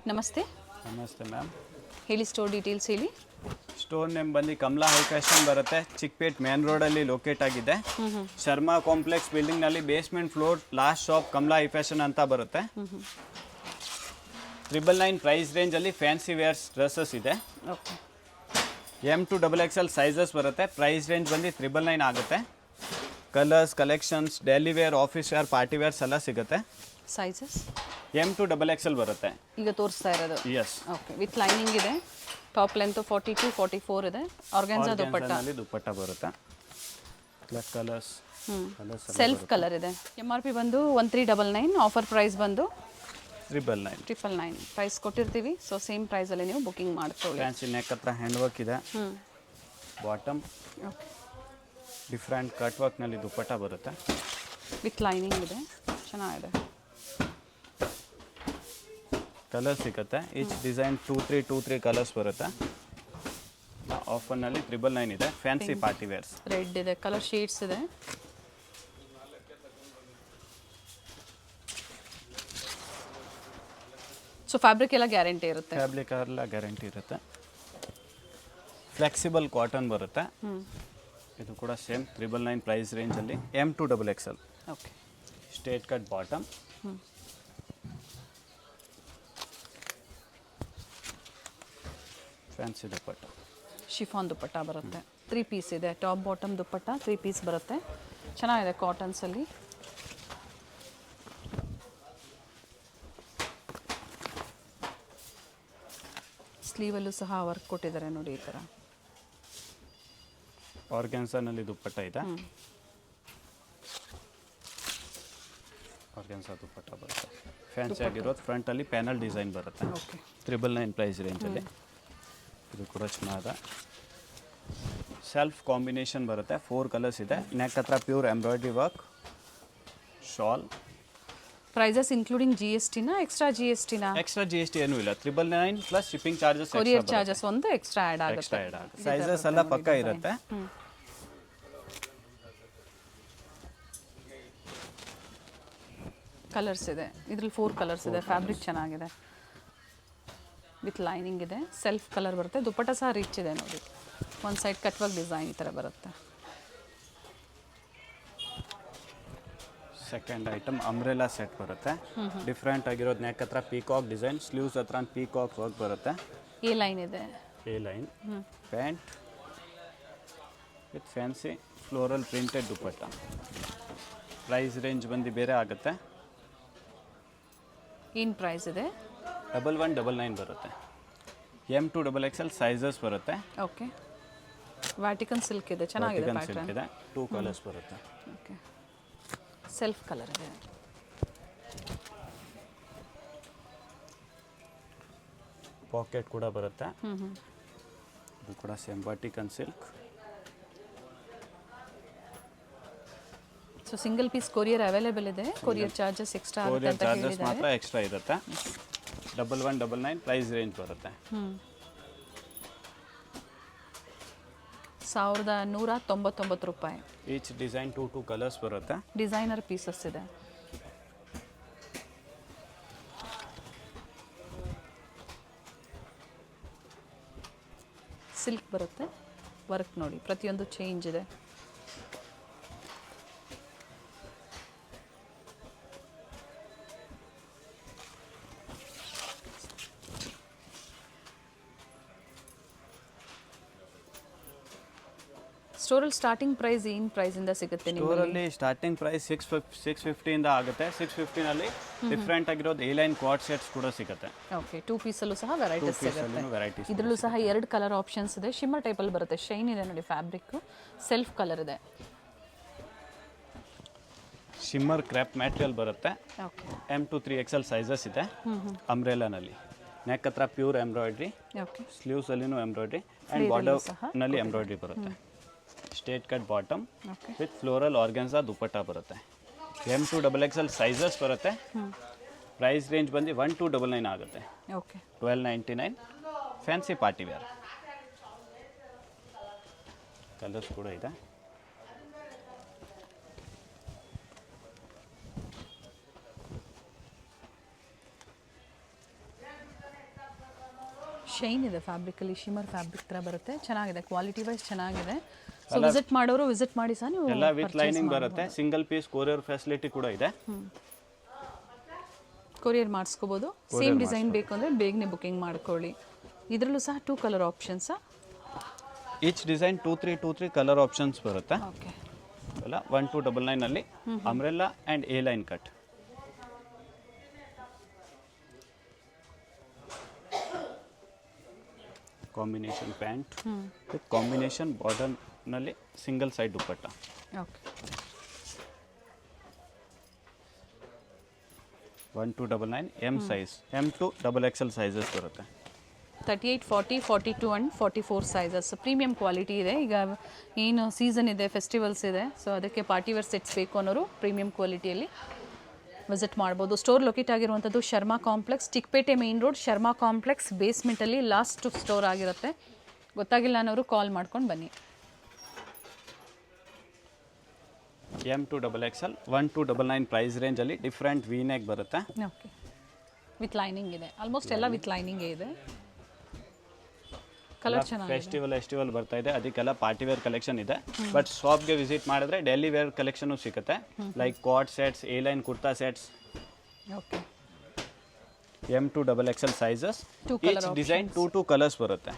ನಮಸ್ತೆ. ನಮಸ್ತೆ ಮ್ಯಾಮ್. ಹೇಳಿ, ಸ್ಟೋರ್ ಡೀಟೇಲ್ಸ್ ಹೇಳಿ. ಸ್ಟೋರ್ ನೇಮ್ ಬಂದು ಕಮಲಾ ಹೈ ಫ್ಯಾಷನ್ ಬರುತ್ತೆ. ಚಿಕ್ಕಪೇಟ್ ಮೇನ್ ರೋಡಲ್ಲಿ ಲೊಕೇಟ್ ಆಗಿದೆ. ಶರ್ಮಾ ಕಾಂಪ್ಲೆಕ್ಸ್ ಬಿಲ್ಡಿಂಗ್ನಲ್ಲಿ basement floor last shop Kamala high fashion ಅಂತ ಬರುತ್ತೆ. 999 ಪ್ರೈಸ್ ರೇಂಜಲ್ಲಿ ಫ್ಯಾನ್ಸಿ ವೇರ್ಸ್ ಡ್ರೆಸ್ಸಸ್ ಇದೆ. Okay. M to XXL sizes ಬರುತ್ತೆ. ಪ್ರೈಸ್ ರೇಂಜ್ ಬಂದು 999 ಆಗುತ್ತೆ. Colours, collections, daily wear, office wear, party wears ಎಲ್ಲ ಸಿಗುತ್ತೆ. ಸೈಜಸ್ M to XXL ಬರುತ್ತೆ ಈಗ ತೋರಿಸ್ತಾ ಇರೋದು. ಎಸ್. ಓಕೆ, ವಿತ್ ಲೈನಿಂಗ್ ಇದೆ. ಟಾಪ್ ಲೆಂತ್ 42 44 ಇದೆ. ಆರ್ಗನ್ಸಾ ದುಪ್ಪಟ್ಟ ಬರುತ್ತೆ. ಕಲರ್ಸ್ ಸೆಲ್ಫ್ ಕಲರ್ ಇದೆ. MRP ಬಂದು 1399. ಆಫರ್ ಪ್ರೈಸ್ ಬಂದು 999. ಪ್ರೈಸ್ ಕೊಟ್ಟಿರ್ತೀವಿ. ಸೊ ಸೇಮ್ ಪ್ರೈಸಲ್ಲಿ ನೀವು ಬುಕಿಂಗ್ ಮಾಡ್ಕೊಳ್ಳಿ. ಫ್ಯಾನ್ಸಿ ನೆಕ್ ಹತ್ರ ಹ್ಯಾಂಡ್ ವರ್ಕ್ ಇದೆ. ಬಾಟಮ್ ಓಕೆ, ಡಿಫ್ರೆಂಟ್ ಕಟ್ ವರ್ಕ್ನಲ್ಲಿ ದುಪ್ಪಟ್ಟ ಬರುತ್ತೆ. ವಿತ್ ಲೈನಿಂಗ್ ಇದೆ. ಚೆನ್ನಾಗಿದೆ. ಕಲರ್ ಸಿಗುತ್ತೆ. ಈಚ್ ಡಿಸೈನ್ 2-3 ಕಲರ್ಸ್ ಬರುತ್ತೆ. ಆಫರ್ನಲ್ಲಿ 999 ಇದೆ. Fancy party wears. ರೆಡ್ ಇದೆ, ಕಲರ್ ಶೇಡ್ಸ್ ಇದೆ. ಸೊ ಫ್ಯಾಬ್ರಿಕ್ ಎಲ್ಲ ಗ್ಯಾರಂಟಿ ಇರುತ್ತೆ. ಫ್ಯಾಬ್ರಿಕ್ ಎಲ್ಲ ಗ್ಯಾರಂಟಿ ಇರುತ್ತೆ. ಫ್ಲೆಕ್ಸಿಬಲ್ ಕಾಟನ್ ಬರುತ್ತೆ. ಇದು ಕೂಡ ಸೇಮ್ 999 ಪ್ರೈಸ್ ರೇಂಜಲ್ಲಿ. M to XXL. Okay. Straight cut bottom. Fancy dupatta. Chiffon dupatta ಬರುತ್ತೆ. 3 ಪೀಸ್ ಇದೆ. ಟಾಪ್ ಬಾಟಮ್ ದುಪ್ಪಟ್ಟ 3 ಪೀಸ್ ಬರುತ್ತೆ. ಚೆನ್ನಾಗಿದೆ ಕಾಟನ್ಸಲ್ಲಿ. ಸ್ಲೀವಲ್ಲೂ ಸಹ ವರ್ಕ್ ಕೊಟ್ಟಿದ್ದಾರೆ ನೋಡಿ, ಈ ಥರ. ಆರ್ಗ್ಯಾನ್ಸಾನಲ್ಲಿ ದುಪ್ಪಟ್ಟ ಇದೆ. ಆರ್ಗ್ಯಾನ್ಸಾ ದುಪ್ಪಟ್ಟ ಬರುತ್ತೆ. ಫ್ಯಾನ್ಸಿ ಆಗಿರೋದು. ಫ್ರಂಟಲ್ಲಿ ಪ್ಯಾನಲ್ ಡಿಸೈನ್ ಬರುತ್ತೆ. ಓಕೆ. 999 ಪ್ರೈಸ್ ರೇಂಜಲ್ಲಿ. ಇದು ಕೂಡ ಚೆನ್ನಾಗಿದೆ. ಸೆಲ್ಫ್ ಕಾಂಬಿನೇಷನ್ ಬರುತ್ತೆ. 4 ಕಲರ್ಸ್ ಇದೆ. ನೆಕ್ ಹತ್ರ pure embroidery work. Shawl. Prices including GSTನ ಎಕ್ಸ್ಟ್ರಾ GSTನ? ಎಕ್ಸ್ಟ್ರಾ GST ಏನೂ ಇಲ್ಲ. 999 plus shipping charges. Courier charges ಒಂದು ಎಕ್ಸ್ಟ್ರಾ ಆ್ಯಡ್ ಆಗುತ್ತೆ. ಸೈಜಸ್ ಎಲ್ಲ ಪಕ್ಕ ಇರುತ್ತೆ. ಕಲರ್ಸ್ ಇದೆ. ಇದರಲ್ಲಿ 4 ಕಲರ್ಸ್ ಇದೆ. ಫ್ಯಾಬ್ರಿಕ್ ಚೆನ್ನಾಗಿದೆ. ವಿತ್ ಲೈನಿಂಗ್ ಇದೆ. ಸೆಲ್ಫ್ ಕಲರ್ ಬರುತ್ತೆ. ದುಪ್ಪಟ್ಟ ಸಹ ರಿಚ್ ಇದೆ ನೋಡಿ. ಒಂದು ಸೈಡ್ ಕಟ್ ವರ್ಕ್ ಡಿಸೈನ್ ಈ ಥರ ಬರುತ್ತೆ. ಸೆಕೆಂಡ್ ಐಟಮ್ ಅಂಬ್ರೆಲಾ ಸೆಟ್ ಬರುತ್ತೆ. ಡಿಫ್ರೆಂಟ್ ಆಗಿರೋದು. ನೆಕ್ ಹತ್ರ ಪೀಕಾಕ್ ಡಿಸೈನ್, ಸ್ಲೀವ್ಸ್ ಹತ್ರ ಪೀಕಾಕ್ ವರ್ಕ್ ಬರುತ್ತೆ. ಎ ಲೈನ್ ಇದೆ. A line. Pant with fancy floral printed dupatta. Price range ಬಂದು ಬೇರೆ ಆಗುತ್ತೆ. ಏನು ಪ್ರೈಸ್ ಇದೆ? 1199 ಬರುತ್ತೆ. M to XXL ಸೈಜಸ್ ಬರುತ್ತೆ. ಓಕೆ. ವ್ಯಾಟಿಕನ್ ಸಿಲ್ಕ್ ಇದೆ. ಚೆನ್ನಾಗಿದೆ ಸಿಲ್ಕ್ ಪ್ಯಾಟರ್ನ್. ಇದೆ. 2 ಕಲರ್ಸ್ ಬರುತ್ತೆ. ಓಕೆ. ಸೆಲ್ಫ್ ಕಲರ್ ಇದೆ. ಪಾಕೆಟ್ ಕೂಡ ಬರುತ್ತೆ. ಇದು ಕೂಡ same vertical silk. So single piece courier available ಇದೆ. ಕೊರಿಯರ್ ಚಾರ್ಜಸ್ ಎಕ್ಸ್ಟ್ರಾ ಆಗುತ್ತೆ ಕೊರಿಯರ್ ಅಂತ ಚಾರ್ಜಸ್ ಹೇಳಿದ್ದಾರೆ. ಮಾತ್ರ ಎಕ್ಸ್ಟ್ರಾ ಇರುತ್ತೆ. 1199 ಪ್ರೈಸ್ ರೇಂಜ್ ಬರುತ್ತೆ. 1199 ರೂಪಾಯಿ. ಈಚ್ ಡಿಸೈನ್ 2 ಕಲರ್ಸ್ ಬರುತ್ತೆ. ಡಿಸೈನರ್ ಪೀಸಸ್ ಇದೆ. ಸಿಲ್ಕ್ ಬರುತ್ತೆ. ವರ್ಕ್ ನೋಡಿ, ಪ್ರತಿಯೊಂದು ಚೇಂಜ್ ಇದೆ. ಸ್ಟೋರಲ್ಲಿ ಸ್ಟಾರ್ಟಿಂಗ್ ಪ್ರೈಸ್ ಏನು ಪ್ರೈಸಿಂದ ಸಿಗುತ್ತೆ ನಿಮಗೆ? ಸ್ಟೋರಲ್ಲಿ ಸ್ಟಾರ್ಟಿಂಗ್ ಪ್ರೈಸ್ 650 ಇಂದ ಆಗುತ್ತೆ. 650 ನಲ್ಲಿ ಡಿಫ್ರೆಂಟ್ ಆಗಿರೋದು ಎ ಲೈನ್ ಕ್ವಾಡ್ ಸೆಟ್ಸ್ ಕೂಡ ಸಿಗುತ್ತೆ. ಓಕೆ. 2 ಪೀಸಲ್ಲೂ ಸಹ ವೆರೈಟೀಸ್ ಸಿಗುತ್ತೆ. ವೆರೈಟೀಸ್ ಇದರಲ್ಲೂ ಸಹ 2 ಕಲರ್ ಆಪ್ಷನ್ಸ್ ಇದೆ. ಶಿಮ್ಮರ್ ಟೈಪಲ್ಲಿ ಬರುತ್ತೆ. ಶೈನ್ ಇದೆ ನೋಡಿ ಫ್ಯಾಬ್ರಿಕ್. ಸೆಲ್ಫ್ ಕಲರ್ ಇದೆ. ಶಿಮ್ಮರ್ ಕ್ರ್ಯಾಪ್ ಮ್ಯಾಟೀರಿಯಲ್ ಬರುತ್ತೆ. Okay. M to XXL sizes ಇದೆ. ಅಂಬ್ರೆಲಾನಲ್ಲಿ ನೆಕ್ ಹತ್ರ ಪ್ಯೂರ್ ಎಂಬ್ರಾಯ್ಡ್ರಿ. ಓಕೆ. ಸ್ಲೀವ್ಸ್ ಅಲ್ಲಿನೂ ಎಂಬ್ರಾಯ್ಡ್ರಿ ಆ್ಯಂಡ್ ಬಾರ್ಡರ್ನಲ್ಲಿ ಎಂಬ್ರಾಯ್ಡ್ರಿ ಬರುತ್ತೆ. Straight cut bottom with floral organza dupatta ಬರುತ್ತೆ. M to XXL ಸೈಜಸ್ ಬರುತ್ತೆ. ಪ್ರೈಸ್ ರೇಂಜ್ ಬಂದು 1299 ಆಗುತ್ತೆ. Okay. 1299 fancy party wear. Colours ಕೂಡ ಇದೆ. ಶೈನ್ ಇದೆ ಫ್ಯಾಬ್ರಿಕಲ್ಲಿ, ಶಿಮರ್ ಫ್ಯಾಬ್ರಿಕ್ ಥರ ಬರುತ್ತೆ. ಚೆನ್ನಾಗಿದೆ, ಕ್ವಾಲಿಟಿ ವೈಸ್ ಚೆನ್ನಾಗಿದೆ. ಸೊ ವಿಸಿಟ್ ಮಾಡೋರು ವಿಸಿಟ್ ಮಾಡಿ ಸಹ ನೀವು ಎಲ್ಲ ವಿತ್ ಲೈನಿಂಗ್ ಬರುತ್ತೆ. ಸಿಂಗಲ್ ಪೀಸ್ ಕೊರಿಯರ್ ಫೆಸಿಲಿಟಿ ಕೂಡ ಇದೆ. ಕೊರಿಯರ್ ಮಾಡಿಸ್ಕೋಬೋದು. ಸೇಮ್ ಡಿಸೈನ್ ಬೇಕು ಅಂದರೆ ಬೇಗನೆ ಬುಕಿಂಗ್ ಮಾಡ್ಕೊಳ್ಳಿ. ಇದರಲ್ಲೂ ಸಹ 2 ಕಲರ್ ಆಪ್ಷನ್ಸಾ? ಈಚ್ ಡಿಸೈನ್ 2-3 ಕಲರ್ ಆಪ್ಷನ್ಸ್ ಬರುತ್ತೆ. ಓಕೆ. ಎಲ್ಲ 1299 ಅಲ್ಲಿ umbrella and A line cut. Combination pant with combination ಬಾರ್ಡರ್ನಲ್ಲಿ single side dupatta. Okay. 1299 M size, M to XXL sizes ಬರುತ್ತೆ. 38, 40, 42 ಆ್ಯಂಡ್ 44 ಸೈಜಸ್. ಪ್ರೀಮಿಯಂ ಕ್ವಾಲಿಟಿ ಇದೆ. ಈಗ ಏನು ಸೀಸನ್ ಇದೆ, ಫೆಸ್ಟಿವಲ್ಸ್ ಇದೆ, ಸೊ ಅದಕ್ಕೆ ಪಾರ್ಟಿ ವೇರ್ ಸೆಟ್ಸ್ ಬೇಕು ಅನ್ನೋರು ಪ್ರೀಮಿಯಂ ಕ್ವಾಲಿಟಿಯಲ್ಲಿ ವಿಸಿಟ್ ಮಾಡ್ಬೋದು. ಸ್ಟೋರ್ ಲೊಕೇಟ್ ಆಗಿರುವಂಥದ್ದು Sharma complex, Chickpete main road, Sharma complex ಬೇಸ್ಮೆಂಟಲ್ಲಿ ಲಾಸ್ಟ್ ಸ್ಟೋರ್ ಆಗಿರುತ್ತೆ. ಗೊತ್ತಾಗಿಲ್ಲ ಅನ್ನೋರು ಕಾಲ್ ಮಾಡ್ಕೊಂಡು ಬನ್ನಿ. ಎಮ್ ಟು XXL 1299 ಪ್ರೈಸ್ ರೇಂಜಲ್ಲಿ ಡಿಫ್ರೆಂಟ್ ವಿ ನೆಕ್ ಬರುತ್ತೆ. ಓಕೆ. ವಿತ್ ಲೈನಿಂಗ್ ಇದೆ, ಆಲ್ಮೋಸ್ಟ್ ಎಲ್ಲ ವಿತ್ ಲೈನಿಂಗೇ ಇದೆ. ಕಲರ್ ಚೆನ್ನಾಗಿದೆ. ಫೆಸ್ಟಿವಲ್ ಬರ್ತಾ ಇದೆ, ಅದಕ್ಕೆಲ್ಲ ಪಾರ್ಟಿ ವೇರ್ ಕಲೆಕ್ಷನ್ ಇದೆ. ಬಟ್ ಶಾಪ್ಗೆ ವಿಸಿಟ್ ಮಾಡಿದ್ರೆ ಡೈಲಿ ವೇರ್ ಕಲೆಕ್ಷನ್ ಸಿಗುತ್ತೆ. Like cot sets, A line kurta sets. Okay. M to XXL sizes. Each design 2 colours ಬರುತ್ತೆ.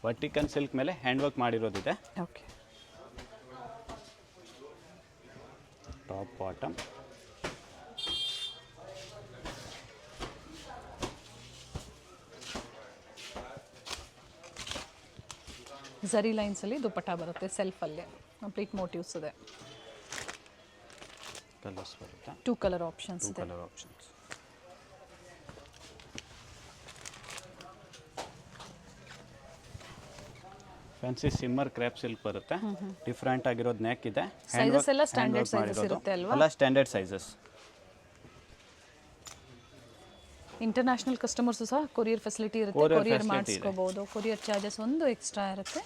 ವರ್ಟಿಕಲ್ ಸಿಲ್ಕ್ ಮೇಲೆ ಹ್ಯಾಂಡ್ ವರ್ಕ್ ಮಾಡಿರೋದಿದೆ. ಓಕೆ. Top bottom. ಝರಿ ಲೈನ್ಸಲ್ಲಿ ದುಪ್ಪಟ್ಟ ಬರುತ್ತೆ, ಸೆಲ್ಫಲ್ಲಿ ಕಂಪ್ಲೀಟ್ ಮೋಟಿವ್ಸ್ ಇದೆ. ಕಲರ್ಸ್ ಬರುತ್ತೆ. 2 ಕಲರ್ ಆಪ್ಷನ್ಸ್ ಇದೆ. Colour options. Fancy shimmer crepe silk ಬರುತ್ತೆ. ಡಿಫ್ರೆಂಟ್ ಆಗಿರೋದು ನೆಕ್ ಇದೆ. ಸೈಜಸ್ ಎಲ್ಲ ಸ್ಟ್ಯಾಂಡರ್ಡ್ ಸೈಜಸ್ ಇರುತ್ತೆ ಅಲ್ವಾ? ಎಲ್ಲ ಸ್ಟ್ಯಾಂಡರ್ಡ್ ಸೈಜಸ್. ಇಂಟರ್ನ್ಯಾಷನಲ್ ಕಸ್ಟಮರ್ಸು ಸಹ ಕೊರಿಯರ್ ಫೆಸಿಲಿಟಿ ಇರುತ್ತೆ, ಕೊರಿಯರ್ ಮಾಡಿಸ್ಕೋಬಹುದು. ಕೊರಿಯರ್ ಚಾರ್ಜಸ್ ಒಂದು ಎಕ್ಸ್ಟ್ರಾ ಇರುತ್ತೆ.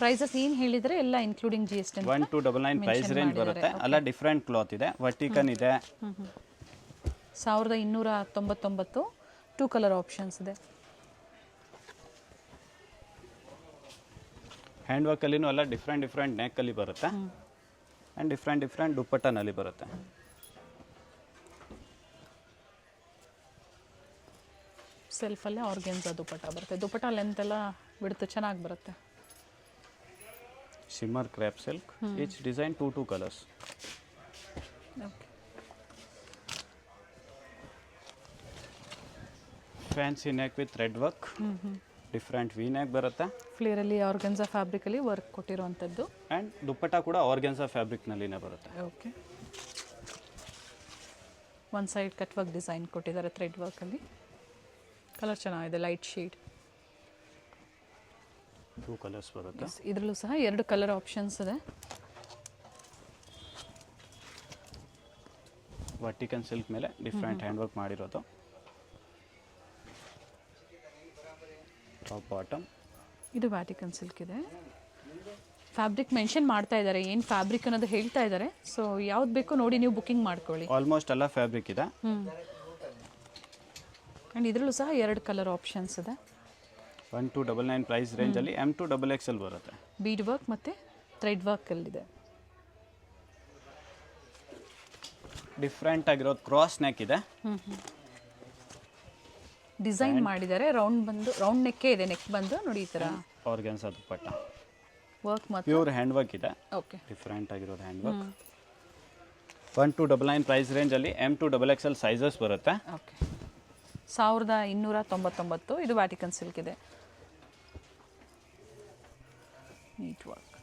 ಪ್ರೈಸಸ್ ಏನು ಹೇಳಿದರೆ ಎಲ್ಲ ಇನ್ಕ್ಲೂಡಿಂಗ್ GST. 1299 ಪ್ರೈಸ್ ರೇಂಜ್ ಬರುತ್ತೆ. ಎಲ್ಲ ಡಿಫ್ರೆಂಟ್ ಕ್ಲಾತ್ ಇದೆ. ವರ್ಟಿಕನ್ ಇದೆ. 1299. 2 ಕಲರ್ ಆಪ್ಷನ್ಸ್ ಇದೆ. ಹ್ಯಾಂಡ್ ವರ್ಕಲ್ಲಿನೂ ಎಲ್ಲ ಡಿಫ್ರೆಂಟ್ ನೆಕ್ಕಲ್ಲಿ ಬರುತ್ತೆ. ಆ್ಯಂಡ್ ಡಿಫ್ರೆಂಟ್ ದುಪ್ಪಟ್ಟನಲ್ಲಿ ಬರುತ್ತೆ. ಸೆಲ್ಫಲ್ಲೇ ಆರ್ಗೆನ್ಸಾ ದುಪ್ಪಟ್ಟ ಬರುತ್ತೆ. ದುಪ್ಪಟ್ಟ ಲೆಂತ್ ಎಲ್ಲ ಬಿಡುತ್ತೆ, ಚೆನ್ನಾಗಿ ಬರುತ್ತೆ. Shimmer crepe silk. Each design 2 colours. Okay. Fancy neck with red work. Different V neck ಬರುತ್ತೆ. ಫ್ಲೇರಲ್ಲಿ ಆರ್ಗೆನ್ಸಾ ಫ್ಯಾಬ್ರಿಕಲ್ಲಿ ವರ್ಕ್ ಕೊಟ್ಟಿರುವಂಥದ್ದು. ಆ್ಯಂಡ್ ದುಪ್ಪಟ್ಟ ಕೂಡ ಆರ್ಗೆನ್ಸಾ ಫ್ಯಾಬ್ರಿಕ್ನಲ್ಲಿನೇ ಬರುತ್ತೆ. ಓಕೆ. ಒಂದು ಸೈಡ್ ಕಟ್ ವರ್ಕ್ ಡಿಸೈನ್ ಕೊಟ್ಟಿದ್ದಾರೆ ಥ್ರೆಡ್ ವರ್ಕಲ್ಲಿ. ಕಲರ್ ಚೆನ್ನಾಗಿದೆ, ಲೈಟ್ ಶೇಡ್. 2 ಕಲರ್ಸ್ ಬರುತ್ತೆ. ಇದರಲ್ಲೂ ಸಹ 2 ಕಲರ್ ಆಪ್ಷನ್ಸ್ ಇದೆ. ವರ್ಟಿಕನ್ ಸಿಲ್ಕ್ ಮೇಲೆ ಡಿಫ್ರೆಂಟ್ ಹ್ಯಾಂಡ್ ವರ್ಕ್ ಮಾಡಿರೋದು. Top bottom. ಇದು ವ್ಯಾಟಿಕನ್ ಸಿಲ್ಕ್ ಇದೆ. ಫ್ಯಾಬ್ರಿಕ್ ಮೆನ್ಷನ್ ಮಾಡ್ತಾ ಇದ್ದಾರೆ, ಏನು ಫ್ಯಾಬ್ರಿಕ್ ಅನ್ನೋದು ಹೇಳ್ತಾ ಇದ್ದಾರೆ. ಸೊ ಯಾವ್ದು ಬೇಕೋ ನೋಡಿ ನೀವು ಬುಕಿಂಗ್ ಮಾಡ್ಕೊಳ್ಳಿ. ಆಲ್ಮೋಸ್ಟ್ ಎಲ್ಲ ಫ್ಯಾಬ್ರಿಕ್ ಇದೆ. ಆ್ಯಂಡ್ ಇದರಲ್ಲೂ ಸಹ 2 ಕಲರ್ ಆಪ್ಷನ್ಸ್ ಇದೆ. 1299 ಪ್ರೈಸ್ ರೇಂಜಲ್ಲಿ ಎಮ್ ಟು XXL ಬರುತ್ತೆ. ಬೀಡ್ ವರ್ಕ್ ಮತ್ತು ಥ್ರೆಡ್ ವರ್ಕಲ್ಲಿದೆ. ಡಿಫ್ರೆಂಟ್ ಆಗಿರೋದು ಕ್ರಾಸ್ ನೆಕ್ ಇದೆ. ಡಿಸೈನ್ ಮಾಡಿದ್ದಾರೆ, ರೌಂಡ್ ನೆಕ್ಕೇ ಇದೆ. ನೆಕ್ ಬಂದು ನೋಡಿ ಈ ಥರ ಆರ್ಗೆನ್ಸಾ ದುಪ್ಪಟ್ಟ. ವರ್ಕ್ ಮತ್ತು ಪ್ಯೂರ್ ಹ್ಯಾಂಡ್ ವರ್ಕ್ ಇದೆ. ಓಕೆ. ಡಿಫ್ರೆಂಟ್ ಆಗಿರೋದು ಹ್ಯಾಂಡ್ ವರ್ಕ್. 1299 ಪ್ರೈಸ್ ರೇಂಜಲ್ಲಿ ಎಮ್ ಟು XXL ಸೈಜಸ್ ಬರುತ್ತೆ. ಓಕೆ. 1299. ಇದು ವ್ಯಾಟಿಕನ್ ಸಿಲ್ಕ್ ಇದೆ. Neat work.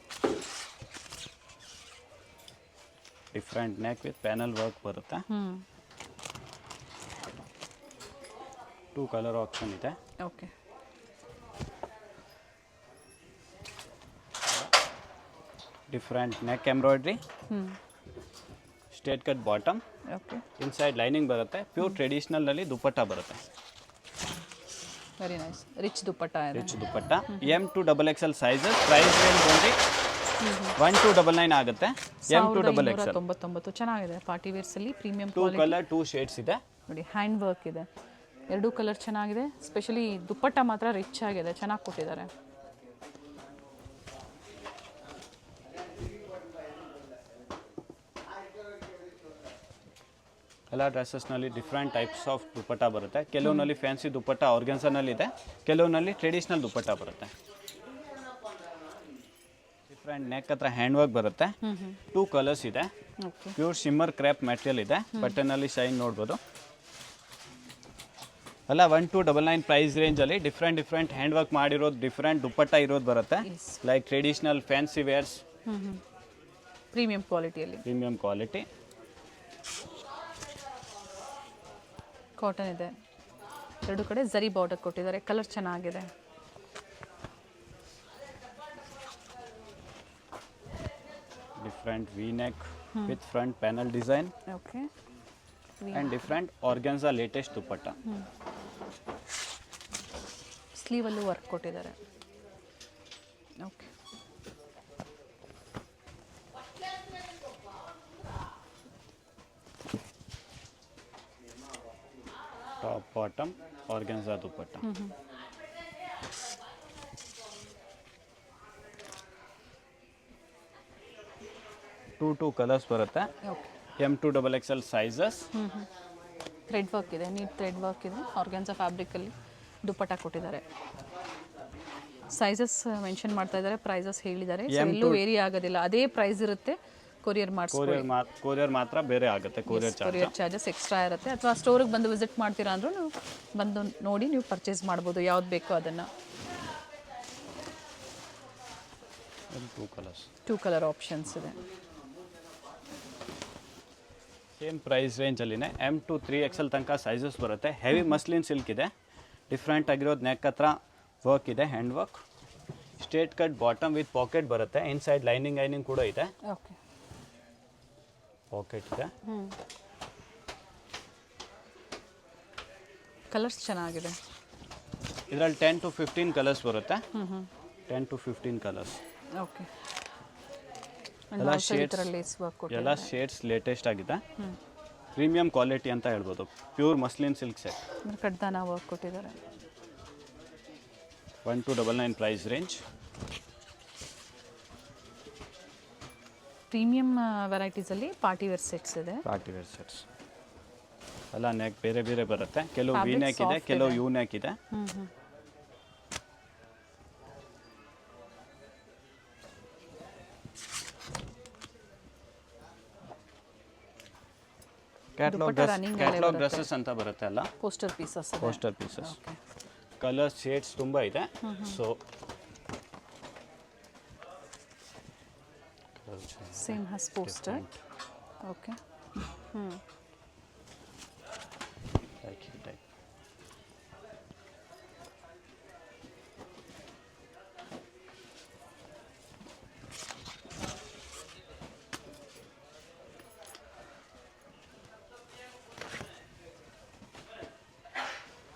Different neck with panel work ಬರುತ್ತೆ. 2 ಕಲರ್ ಆಪ್ಷನ್ ಇದೆ. Okay. Different neck embroidery. Straight cut bottom. Okay. Inside lining ಬರುತ್ತೆ. Pure ಟ್ರೆಡಿಷನಲ್ನಲ್ಲಿ ದುಪ್ಪಟ್ಟ ಬರುತ್ತೆ. ವೆರಿ ನೈಸ್, ರಿಚ್ ದುಪ್ಪಟ್ಟ ಇದೆ. Rich dupatta. M to XXL sizes. Price range ಬಂದು 1299 ಆಗುತ್ತೆ. M to XXL 1299. ಚೆನ್ನಾಗಿದೆ. Party ವೇರ್ಸಲ್ಲಿ ಪ್ರೀಮಿಯಂ 2 ಕಲರ್ 2 ಶೇಡ್ಸ್ ಇದೆ. ನೋಡಿ ಹ್ಯಾಂಡ್ ವರ್ಕ್ ಇದೆ. ಎರಡೂ ಕಲರ್ ಚೆನ್ನಾಗಿದೆ, ಸ್ಪೆಷಲಿ ದುಪ್ಪಟ್ಟ ಮಾತ್ರ ರಿಚ್ ಆಗಿದೆ, ಚೆನ್ನಾಗಿ ಕೊಟ್ಟಿದ್ದಾರೆ. ಎಲ್ಲ ಡ್ರೆಸ್ಸಸ್ನಲ್ಲಿ ಡಿಫ್ರೆಂಟ್ ಟೈಪ್ಸ್ ಆಫ್ ದುಪ್ಪಟ್ಟ ಬರುತ್ತೆ. ಕೆಲವೊಂದಲ್ಲಿ ಫ್ಯಾನ್ಸಿ ದುಪ್ಪಟ್ಟ ಆರ್ಗನ್ಸನಲ್ಲಿದೆ, ಕೆಲವೊಂದಲ್ಲಿ ಟ್ರೆಡಿಷ್ನಲ್ ದುಪ್ಪಟ್ಟ ಬರುತ್ತೆ. ಡಿಫ್ರೆಂಟ್ ನೆಕ್ ಹತ್ರ ಹ್ಯಾಂಡ್ ವರ್ಕ್ ಬರುತ್ತೆ. 2 ಕಲರ್ಸ್ ಇದೆ. ಪ್ಯೂರ್ ಶಿಮ್ಮರ್ ಕ್ರ್ಯಾಪ್ ಮೆಟೀರಿಯಲ್ ಇದೆ. ಬಟನ್ನಲ್ಲಿ ಶೈನ್ ನೋಡ್ಬೋದು. ಅಲ್ಲ 1299 ಪ್ರೈಸ್ ರೇಂಜಲ್ಲಿ ಡಿಫ್ರೆಂಟ್ ಹ್ಯಾಂಡ್ ವರ್ಕ್ ಮಾಡಿರೋದು ಡಿಫ್ರೆಂಟ್ ದುಪ್ಪಟ್ಟ ಇರೋದು ಬರುತ್ತೆ. Like traditional fancy wears, premium ಕ್ವಾಲಿಟಿಯಲ್ಲಿ, ಪ್ರೀಮಿಯಂ ಕ್ವಾಲಿಟಿ ಕಾಟನ್ ಇದೆ. ಎರಡು ಕಡೆ ಝರಿ ಬಾರ್ಡರ್ ಕೊಟ್ಟಿದ್ದಾರೆ, ಕಲರ್ ಚೆನ್ನಾಗಿದೆ. Different V neck with front panel design. Okay. And different organza latest dupatta. ಸ್ಲೀವಲ್ಲೂ ವರ್ಕ್ ಕೊಟ್ಟಿದ್ದಾರೆ. Okay. Top bottom organza dupatta. Two colours ಬರುತ್ತೆ. Okay. M2XXL sizes. Thread work ಇದೆ, ನೀಟ್ ಥ್ರೆಡ್ ವರ್ಕ್ ಇದೆ. ಆರ್ಗ್ಯಾನ್ಸಾ ಫ್ಯಾಬ್ರಿಕಲ್ಲಿ ದುಪ್ಪಟ್ಟ ಕೊಟ್ಟಿದ್ದಾರೆ. ಸೈಜಸ್ ಮೆನ್ಷನ್ ಮಾಡ್ತಾ ಇದ್ದಾರೆ, ಪ್ರೈಸಸ್ ಹೇಳಿದ್ದಾರೆ. ಎಲ್ಲೂ ವೇರಿ ಆಗೋದಿಲ್ಲ, ಅದೇ ಪ್ರೈಸ್ ಇರುತ್ತೆ. ಕೊರಿಯರ್ ಮಾಡಿಸ್ಕೊಳ್ಳಿ. ಕೊರಿಯರ್ ಮಾತ್ರ ಬೇರೆ ಆಗುತ್ತೆ. ಕೊರಿಯರ್ ಚಾರ್ಜಸ್ ಎಕ್ಸ್ಟ್ರಾ ಇರುತ್ತೆ. ಅಥವಾ ಸ್ಟೋರಿಗೆ ಬಂದು ವಿಸಿಟ್ ಮಾಡ್ತೀರಾ ಅಂದರೂ ನೀವು ಬಂದು ನೋಡಿ ನೀವು ಪರ್ಚೇಸ್ ಮಾಡ್ಬೋದು, ಯಾವ್ದು ಬೇಕೋ ಅದನ್ನು. 2 ಕಲರ್ ಆಪ್ಷನ್ಸ್ ಇದೆ. ಸೇಮ್ ಪ್ರೈಸ್ ರೇಂಜಲ್ಲಿನೇ M2 3XL ತನಕ ಸೈಜಸ್ ಬರುತ್ತೆ. ಹೆವಿ ಮಸ್ಲಿನ್ ಸಿಲ್ಕ್ ಇದೆ. ಡಿಫ್ರೆಂಟ್ ಆಗಿರೋದು ನೆಕ್ ಹತ್ರ ವರ್ಕ್ ಇದೆ, hand work. Straight cut bottom with packet ಬರುತ್ತೆ. ಇನ್ಸೈಡ್ ಲೈನಿಂಗ್ ಕೂಡ ಇದೆ. ಓಕೆ. ಪಾಕೆಟ್ ಇದೆ. ಕಲರ್ಸ್ ಚೆನ್ನಾಗಿದೆ. ಇದರಲ್ಲಿ 10 to 15 ಕಲರ್ಸ್ ಬರುತ್ತೆ. 10 to 15 ಕಲರ್ಸ್. ಓಕೆ. ಎಲ್ಲ ಶೇಡ್ಸ್ ಲೇಟೆಸ್ಟ್ ಆಗಿದೆ. ಪ್ರೀಮಿಯಂ ಕ್ವಾಲಿಟಿ ಅಂತ ಹೇಳ್ಬೋದು. Pure muslin silk set. ಕಡ್ದಾನ ವರ್ಕ್ ಕೊಟ್ಟಿದ್ದಾರೆ. 1299 ಪ್ರೈಸ್ ರೇಂಜ್. ಪ್ರೀಮಿಯಂ ವೆರೈಟೀಸಲ್ಲಿ ಪಾರ್ಟಿ ವೇರ್ ಸೆಟ್ಸ್ ಇದೆ. ಪಾರ್ಟಿ ವೇರ್ ಸೆಟ್ಸ್ ಎಲ್ಲ ನೆಕ್ ಬೇರೆ ಬೇರೆ ಬರುತ್ತೆ. ಕೆಲವು ವಿ ನೆಕ್ ಇದೆ, ಕೆಲವು ಯು ನೆಕ್ ಇದೆ. ಕ್ಯಾಟ್ಲಾಗ್ ಡ್ರೆಸ್ಸಸ್ ಅಂತ ಬರುತ್ತೆ ಅಲ್ಲ, ಪೋಸ್ಟರ್ ಪೀಸಸ್. ಕಲರ್ ಶೇಡ್ಸ್ ತುಂಬ ಇದೆ. So same as poster. Okay.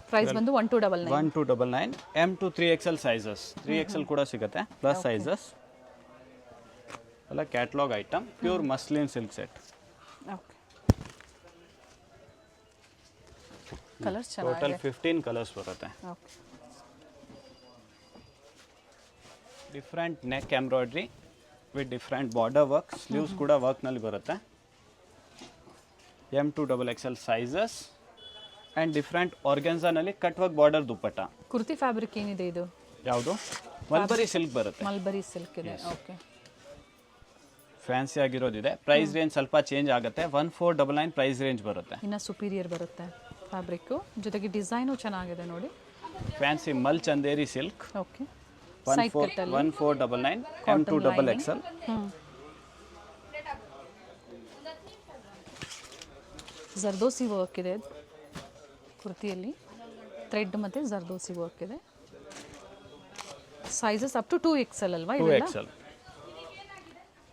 Price ಬಂದು 1299. M2 3XL sizes. 3XL ಕೂಡ ಸಿಗುತ್ತೆ, ಪ್ಲಸ್ ಸೈಜಸ್. ಎಲ್ಲ catalogue item, pure muslin silk set. Okay. Colours total 15 colours ಬರುತ್ತೆ. Okay. Different neck embroidery with different border work. Sleeves ಕೂಡ ವರ್ಕ್ನಲ್ಲಿ ಬರುತ್ತೆ. M2XXL sizes and different ಆರ್ಗನ್ಸಾನಲ್ಲಿ cut work border dupatta. Kurti fabric ಏನಿದೆ ಇದು? ಯಾವುದು? ಮಲ್ಬರಿ ಸಿಲ್ಕ್ ಬರುತ್ತೆ. ಮಲ್ಬರಿ ಸಿಲ್ಕ್ ಇದೆ. ಓಕೆ. ಫ್ಯಾನ್ಸಿ ಆಗಿರೋದಿದೆ. ಪ್ರೈಸ್ ರೇಂಜ್ ಸ್ವಲ್ಪ ಚೇಂಜ್ ಆಗುತ್ತೆ. 1499 ಪ್ರೈಸ್ ರೇಂಜ್ ಬರುತ್ತೆ. ಇನ್ನು ಸುಪೀರಿಯರ್ ಬರುತ್ತೆ ಫ್ಯಾಬ್ರಿಕ್ಕು. ಜೊತೆಗೆ ಡಿಸೈನು ಚೆನ್ನಾಗಿದೆ ನೋಡಿ. ಫ್ಯಾನ್ಸಿ ಮಲ್ Chanderi silk. Okay. 1499 M2XXL. Zardozi work ಇದೆ ಕುರ್ತಿಯಲ್ಲಿ. ಥ್ರೆಡ್ ಮತ್ತು ಜರ್ದೋಸಿ ವರ್ಕ್ ಇದೆ. ಸೈಜಸ್ ಅಪ್ ಟು 2XL ಅಲ್ವಾ? 2XL.